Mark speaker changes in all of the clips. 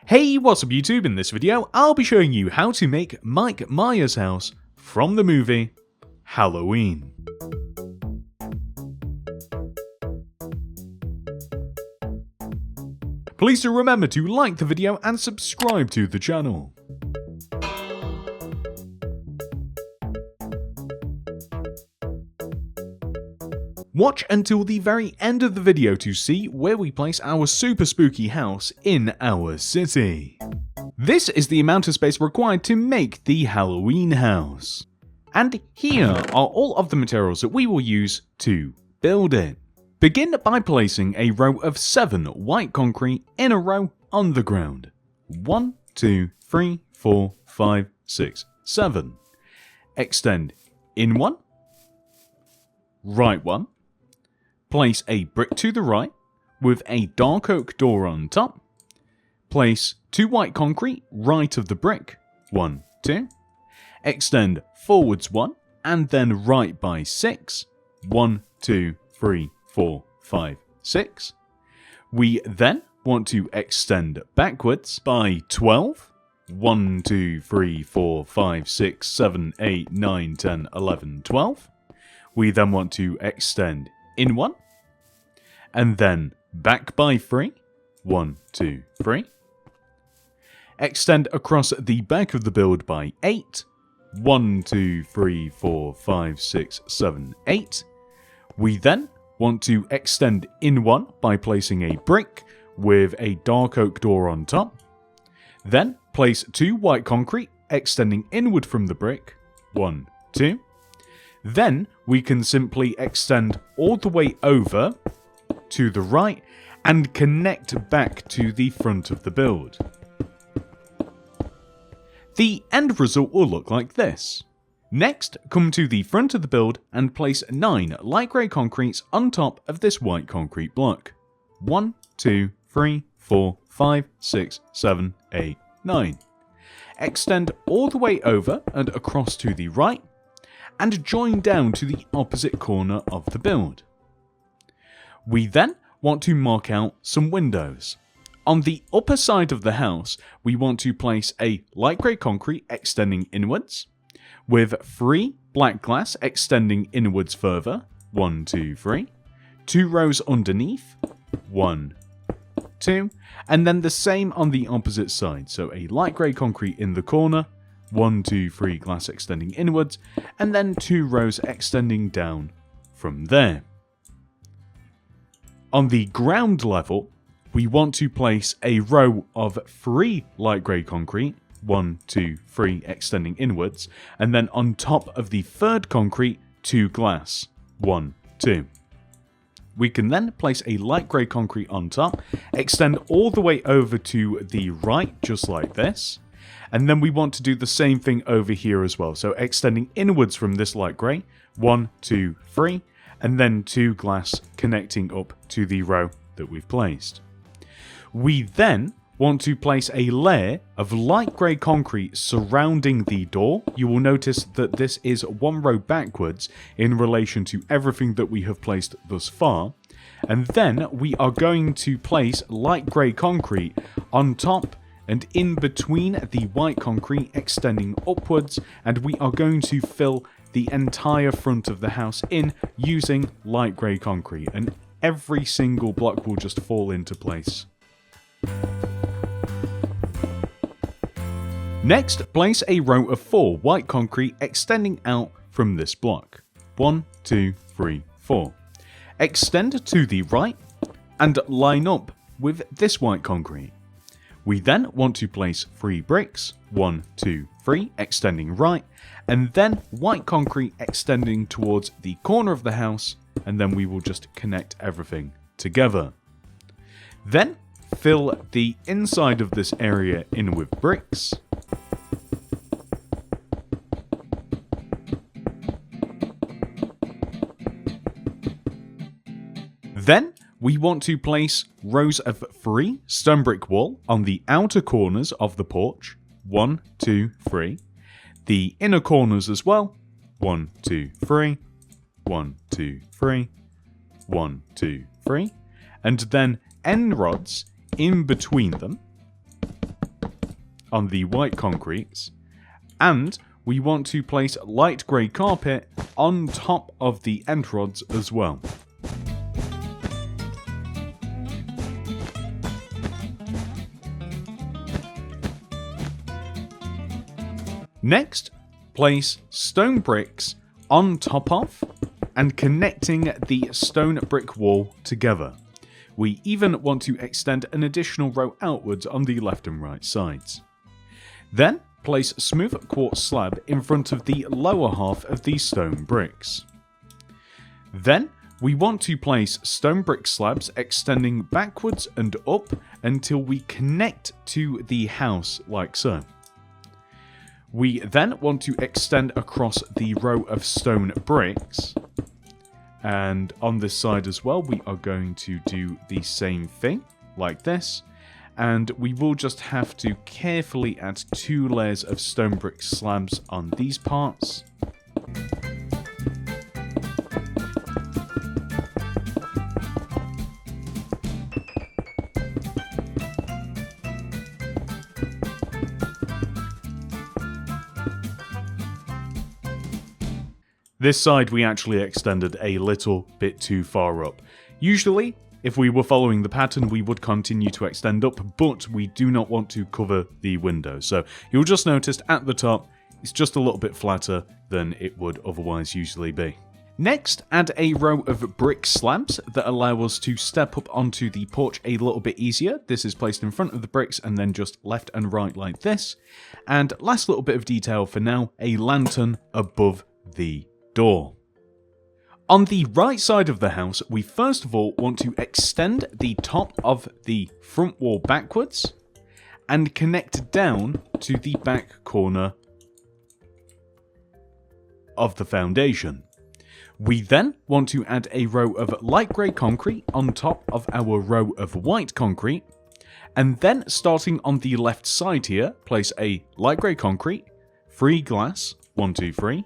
Speaker 1: Hey, what's up YouTube? In this video, I'll be showing you how to make Mike Myers' house from the movie Halloween. Please do remember to like the video and subscribe to the channel. Watch until the very end of the video to see where we place our super spooky house in our city. This is the amount of space required to make the Halloween house. And here are all of the materials that we will use to build it. Begin by placing a row of 7 white concrete in a row on the ground. 1, 2, 3, 4, 5, 6, 7. Extend in 1, right 1. Place a brick to the right, with a dark oak door on top. Place 2 white concrete right of the brick. 1, 2. Extend forwards 1, and then right by 6. 1, 2, 3, 4, 5, 6. We then want to extend backwards by 12. 1, 2, 3, 4, 5, 6, 7, 8, 9, 10, 11, 12. We then want to extend in 1. And then back by 3. 1, 2, 3. Extend across the back of the build by 8. 1, 2, 3, 4, 5, 6, 7, 8. We then want to extend in 1 by placing a brick with a dark oak door on top. Then place 2 white concrete extending inward from the brick. 1, 2. Then we can simply extend all the way over to the right and connect back to the front of the build. The end result will look like this. Next, come to the front of the build and place 9 light grey concretes on top of this white concrete block. 1, 2, 3, 4, 5, 6, 7, 8, 9. Extend all the way over and across to the right, and join down to the opposite corner of the build. We then want to mark out some windows. On the upper side of the house, we want to place a light grey concrete extending inwards, with 3 black glass extending inwards further. 1, 2, 3. 2 rows underneath. 1, 2. And then the same on the opposite side, so a light grey concrete in the corner. 1, 2, 3 glass extending inwards, and then 2 rows extending down from there. On the ground level, we want to place a row of 3 light grey concrete, 1, 2, 3 extending inwards, and then on top of the third concrete, 2 glass, 1, 2. We can then place a light grey concrete on top, extend all the way over to the right, just like this. And then we want to do the same thing over here as well. So extending inwards from this light grey, 1, 2, 3, and then 2 glass connecting up to the row that we've placed. We then want to place a layer of light grey concrete surrounding the door. You will notice that this is 1 row backwards in relation to everything that we have placed thus far. And then we are going to place light grey concrete on top and in between the white concrete extending upwards, and we are going to fill the entire front of the house in using light grey concrete, and every single block will just fall into place. Next, place a row of 4 white concrete extending out from this block. 1, 2, 3, 4. Extend to the right and line up with this white concrete. We then want to place 3 bricks, 1, 2, 3, extending right, and then white concrete extending towards the corner of the house, and then we will just connect everything together. Then fill the inside of this area in with bricks. Then we want to place rows of 3 stone brick wall on the outer corners of the porch. 1, 2, 3. The inner corners as well. 1, 2, 3. 1, 2, 3. 1, 2, 3. And then end rods in between them. on the white concrete, and we want to place light grey carpet on top of the end rods as well. Next, place stone bricks on top of and connecting the stone brick wall together. We even want to extend an additional row outwards on the left and right sides. Then, place smooth quartz slab in front of the lower half of these stone bricks. Then, we want to place stone brick slabs extending backwards and up until we connect to the house like so. We then want to extend across the row of stone bricks, and on this side as well we are going to do the same thing like this, and we will just have to carefully add 2 layers of stone brick slabs on these parts. This side we actually extended a little bit too far up. Usually, if we were following the pattern, we would continue to extend up, but we do not want to cover the windows. So you'll just notice at the top, it's just a little bit flatter than it would otherwise usually be. Next, add a row of brick slabs that allow us to step up onto the porch a little bit easier. This is placed in front of the bricks and then just left and right like this. And last little bit of detail for now, a lantern above the door. On the right side of the house, we first of all want to extend the top of the front wall backwards and connect down to the back corner of the foundation. We then want to add a row of light grey concrete on top of our row of white concrete, and then starting on the left side here, place a light grey concrete, 3 glass, 1, 2, 3,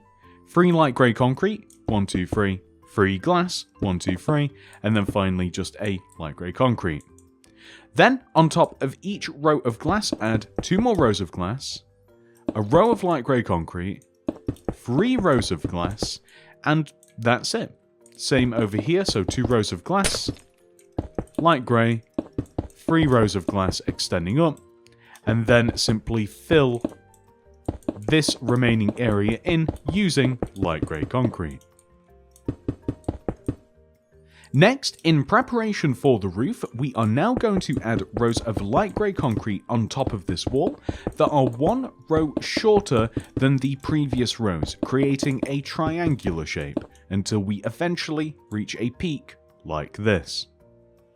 Speaker 1: 3 light grey concrete, 1, 2, 3, 3 glass, 1, 2, 3, and then finally just a light grey concrete. Then, on top of each row of glass, add 2 more rows of glass, a row of light grey concrete, 3 rows of glass, and that's it. Same over here, so 2 rows of glass, light grey, 3 rows of glass extending up, and then simply fill this remaining area in using light grey concrete. Next, in preparation for the roof, we are now going to add rows of light grey concrete on top of this wall that are 1 row shorter than the previous rows, creating a triangular shape until we eventually reach a peak like this.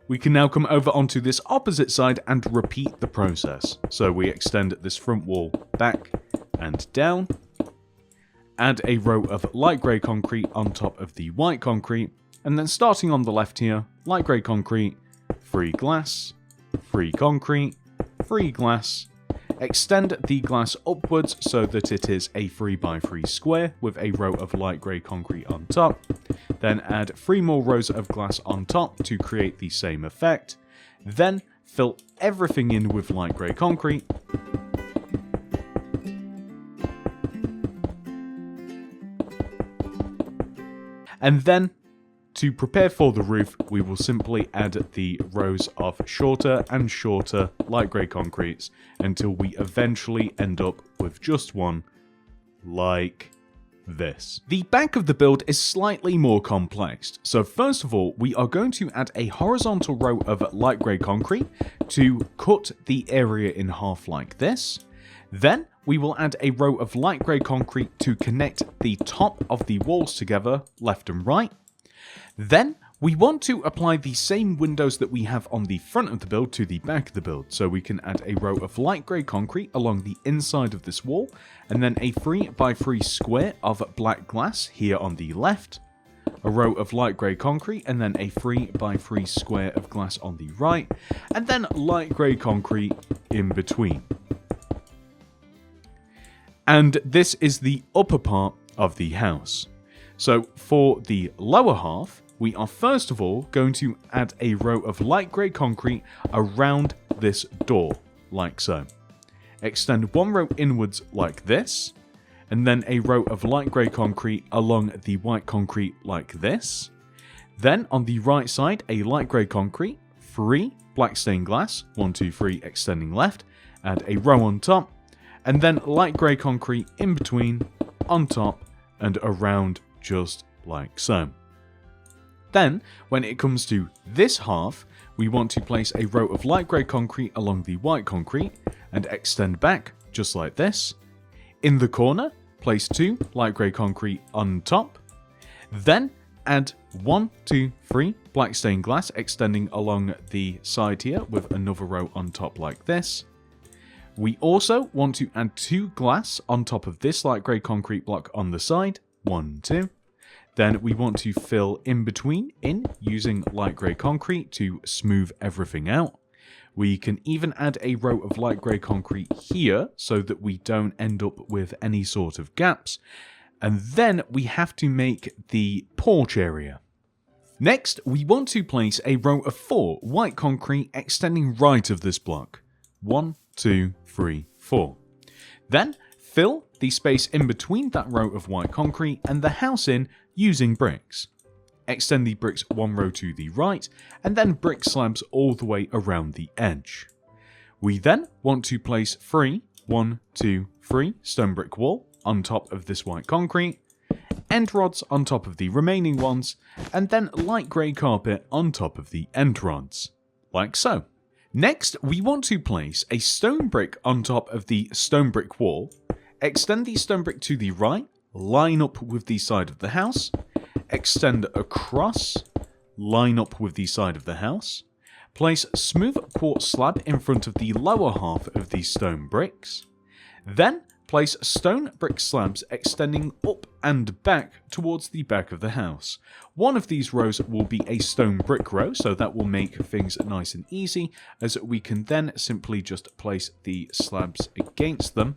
Speaker 1: We can now come over onto this opposite side and repeat the process. So we extend this front wall back and down, add a row of light grey concrete on top of the white concrete, and then starting on the left here, light grey concrete, 3 glass, 3 concrete, 3 glass, extend the glass upwards so that it is a 3x3 square with a row of light grey concrete on top, then add 3 more rows of glass on top to create the same effect, then fill everything in with light grey concrete, and then to prepare for the roof, we will simply add the rows of shorter and shorter light grey concretes until we eventually end up with just one, like this. The back of the build is slightly more complex, so first of all, we are going to add a horizontal row of light grey concrete to cut the area in half like this. Then we will add a row of light grey concrete to connect the top of the walls together, left and right. Then, we want to apply the same windows that we have on the front of the build to the back of the build, so we can add a row of light grey concrete along the inside of this wall, and then a 3x3 square of black glass here on the left, a row of light grey concrete, and then a 3x3 square of glass on the right, and then light grey concrete in between. And this is the upper part of the house. So for the lower half, we are first of all going to add a row of light grey concrete around this door, like so. extend one row inwards like this, and then a row of light grey concrete along the white concrete like this. Then on the right side, a light grey concrete, 3 black stained glass, 1, 2, 3 extending left, add a row on top, and then light grey concrete in between, on top, and around just like so. Then, when it comes to this half, we want to place a row of light grey concrete along the white concrete, and extend back just like this. In the corner, place 2 light grey concrete on top, then add 1, 2, 3 black stained glass extending along the side here with another row on top like this. We also want to add 2 glass on top of this light grey concrete block on the side, 1, 2. Then we want to fill in between using light grey concrete to smooth everything out. We can even add a row of light grey concrete here so that we don't end up with any sort of gaps. And then we have to make the porch area. Next, we want to place a row of 4 white concrete extending right of this block. 1, 2, 3, 4. Then fill the space in between that row of white concrete and the house in using bricks. Extend the bricks 1 row to the right, and then brick slabs all the way around the edge. We then want to place 3, 1, 2, 3 stone brick wall on top of this white concrete, end rods on top of the remaining ones, and then light grey carpet on top of the end rods, like so. Next, we want to place a stone brick on top of the stone brick wall, extend the stone brick to the right, line up with the side of the house, extend across, line up with the side of the house, place smooth quartz slab in front of the lower half of these stone bricks, then place stone brick slabs extending up and back towards the back of the house. One of these rows will be a stone brick row, so that will make things nice and easy, as we can then simply just place the slabs against them.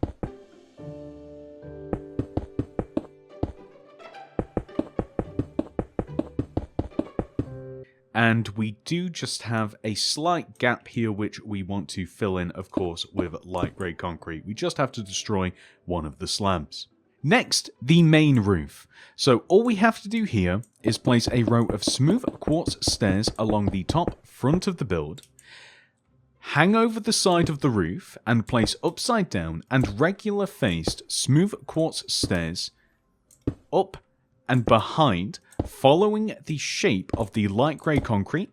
Speaker 1: And we do just have a slight gap here which we want to fill in, of course, with light grey concrete. We just have to destroy one of the slabs. Next, the main roof. So all we have to do here is place a row of smooth quartz stairs along the top front of the build, hang over the side of the roof, and place upside down and regular faced smooth quartz stairs up and behind, following the shape of the light grey concrete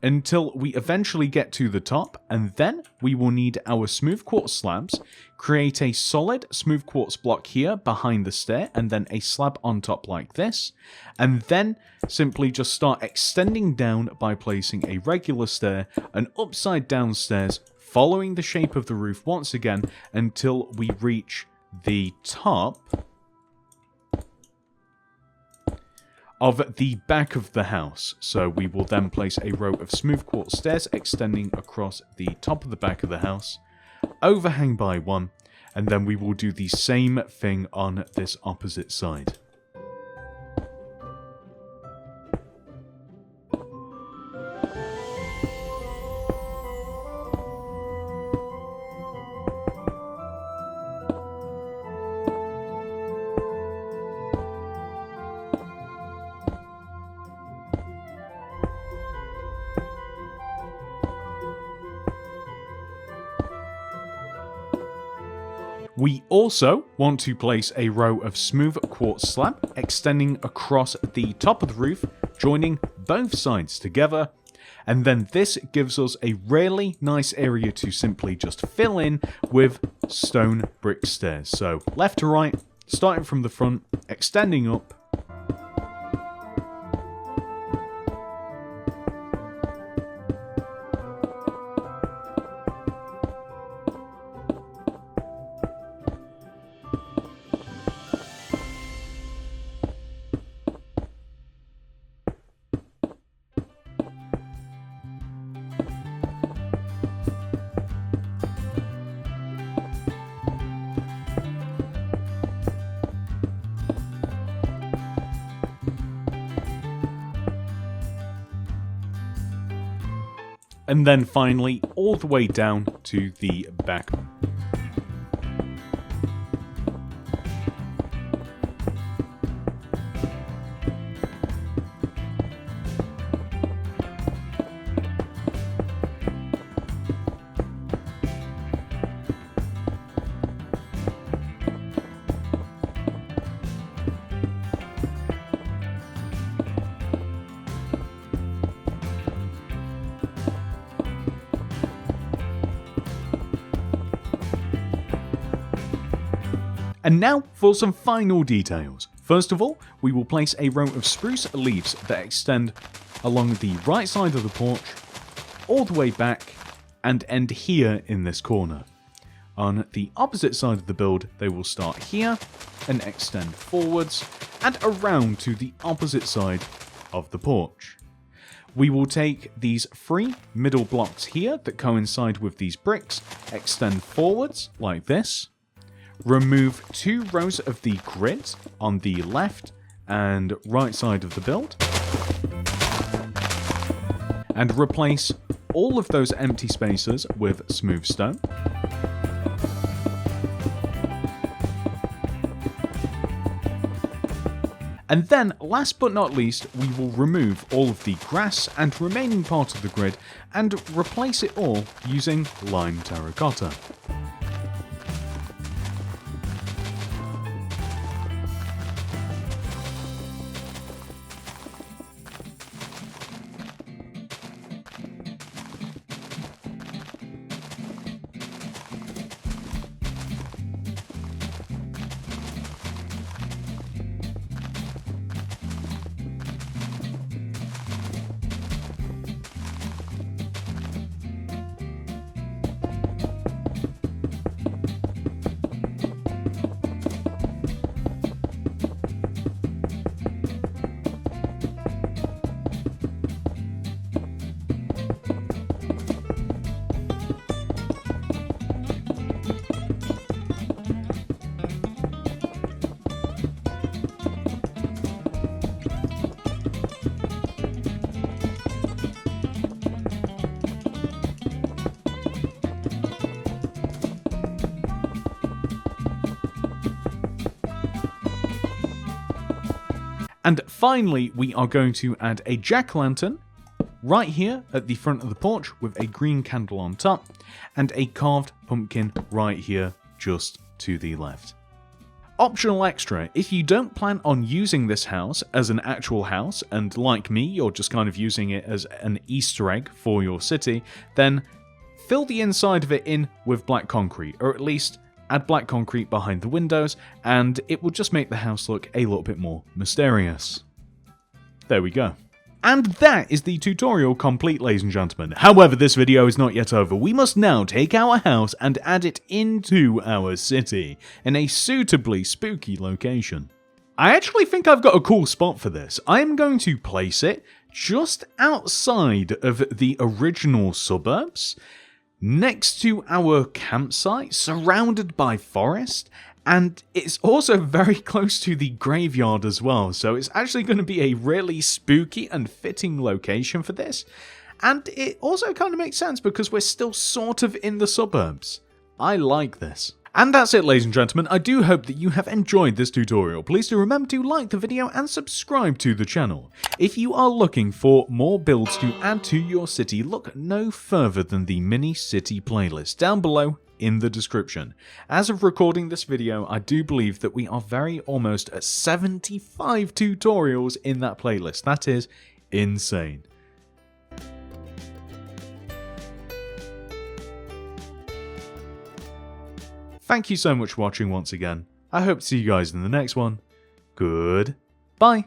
Speaker 1: until we eventually get to the top, and then we will need our smooth quartz slabs, create a solid smooth quartz block here behind the stair, and then a slab on top like this, and then simply just start extending down by placing a regular stair and upside down stairs, following the shape of the roof once again until we reach the top of the back of the house. So we will then place a row of smooth quartz stairs extending across the top of the back of the house, overhang by one, and then we will do the same thing on this opposite side. We also want to place a row of smooth quartz slab extending across the top of the roof, joining both sides together, and then this gives us a really nice area to simply just fill in with stone brick stairs. So left to right, starting from the front, extending up, and then finally all the way down to the back. And now for some final details. First of all, we will place a row of spruce leaves that extend along the right side of the porch, all the way back, and end here in this corner. On the opposite side of the build, they will start here and extend forwards and around to the opposite side of the porch. We will take these 3 middle blocks here that coincide with these bricks, extend forwards like this, remove 2 rows of the grid on the left and right side of the build, and replace all of those empty spaces with smooth stone. And then, last but not least, we will remove all of the grass and remaining part of the grid and replace it all using lime terracotta. And finally, we are going to add a jack-o'-lantern right here at the front of the porch with a green candle on top, and a carved pumpkin right here just to the left. Optional extra, if you don't plan on using this house as an actual house, and like me, you're just kind of using it as an Easter egg for your city, then fill the inside of it in with black concrete, or at least add black concrete behind the windows, and it will just make the house look a little bit more mysterious. There we go. And that is the tutorial complete, ladies and gentlemen. However, this video is not yet over. We must now take our house and add it into our city, in a suitably spooky location. I actually think I've got a cool spot for this. I am going to place it just outside of the original suburbs, next to our campsite, surrounded by forest, and it's also very close to the graveyard as well, so it's actually going to be a really spooky and fitting location for this, and it also kind of makes sense because we're still sort of in the suburbs. I like this. And that's it, ladies and gentlemen. I do hope that you have enjoyed this tutorial. Please do remember to like the video and subscribe to the channel. If you are looking for more builds to add to your city, look no further than the mini city playlist down below in the description. As of recording this video, I do believe that we are very almost at 75 tutorials in that playlist. That is insane. Thank you so much for watching once again. I hope to see you guys in the next one. Goodbye.